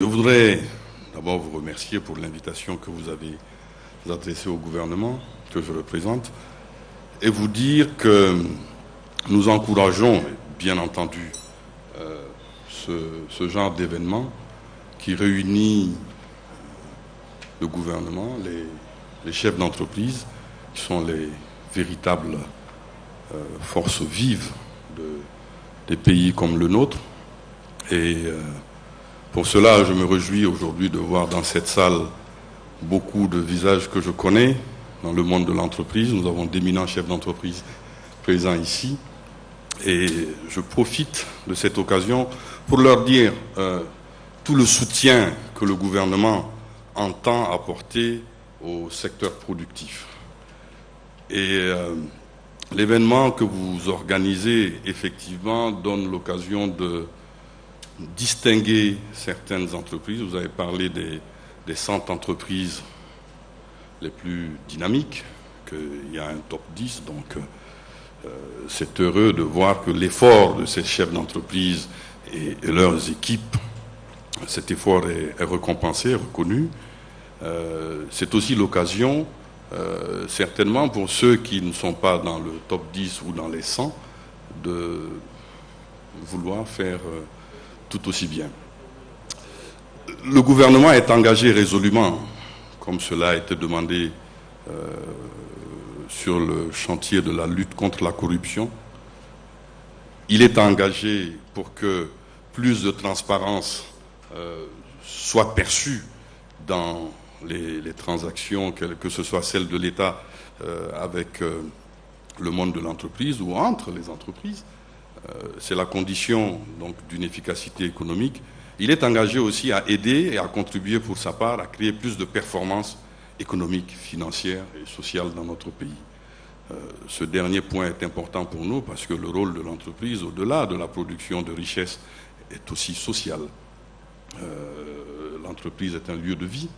Je voudrais d'abord vous remercier pour l'invitation que vous avez adressée au gouvernement que je représente et vous dire que nous encourageons, bien entendu, ce genre d'événement qui réunit le gouvernement, les chefs d'entreprise, qui sont les véritables forces vives des pays comme le nôtre. Et pour cela, je me réjouis aujourd'hui de voir dans cette salle beaucoup de visages que je connais dans le monde de l'entreprise. Nous avons d'éminents chefs d'entreprise présents ici. Et je profite de cette occasion pour leur dire tout le soutien que le gouvernement entend apporter au secteur productif. Et l'événement que vous organisez, effectivement, donne l'occasion de distinguer certaines entreprises. Vous avez parlé des 100 entreprises les plus dynamiques, qu'il y a un top 10, donc c'est heureux de voir que l'effort de ces chefs d'entreprise et leurs équipes, cet effort est récompensé, reconnu. C'est aussi l'occasion, certainement pour ceux qui ne sont pas dans le top 10 ou dans les 100, de vouloir faire tout aussi bien. Le gouvernement est engagé résolument, comme cela a été demandé sur le chantier de la lutte contre la corruption. Il est engagé pour que plus de transparence soit perçue dans les transactions, que ce soit celles de l'État avec le monde de l'entreprise ou entre les entreprises. C'est la condition donc d'une efficacité économique. Il est engagé aussi à aider et à contribuer pour sa part à créer plus de performances économiques, financières et sociales dans notre pays. Ce dernier point est important pour nous parce que le rôle de l'entreprise, au-delà de la production de richesses, est aussi social. L'entreprise est un lieu de vie.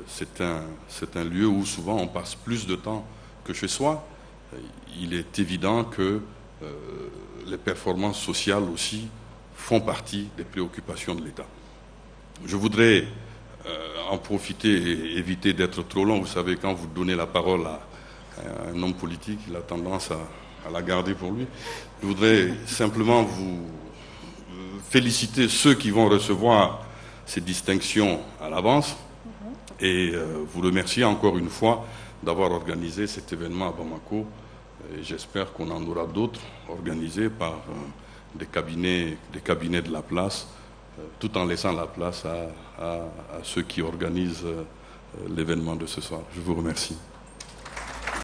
C'est un lieu où souvent on passe plus de temps que chez soi. Il est évident que les performances sociales aussi font partie des préoccupations de l'État. Je voudrais en profiter et éviter d'être trop long. Vous savez, quand vous donnez la parole à un homme politique, il a tendance à la garder pour lui. Je voudrais simplement vous féliciter ceux qui vont recevoir ces distinctions à l'avance et vous remercier encore une fois d'avoir organisé cet événement à Bamako. Et j'espère qu'on en aura d'autres organisés par des cabinets de la place, tout en laissant la place à ceux qui organisent l'événement de ce soir. Je vous remercie.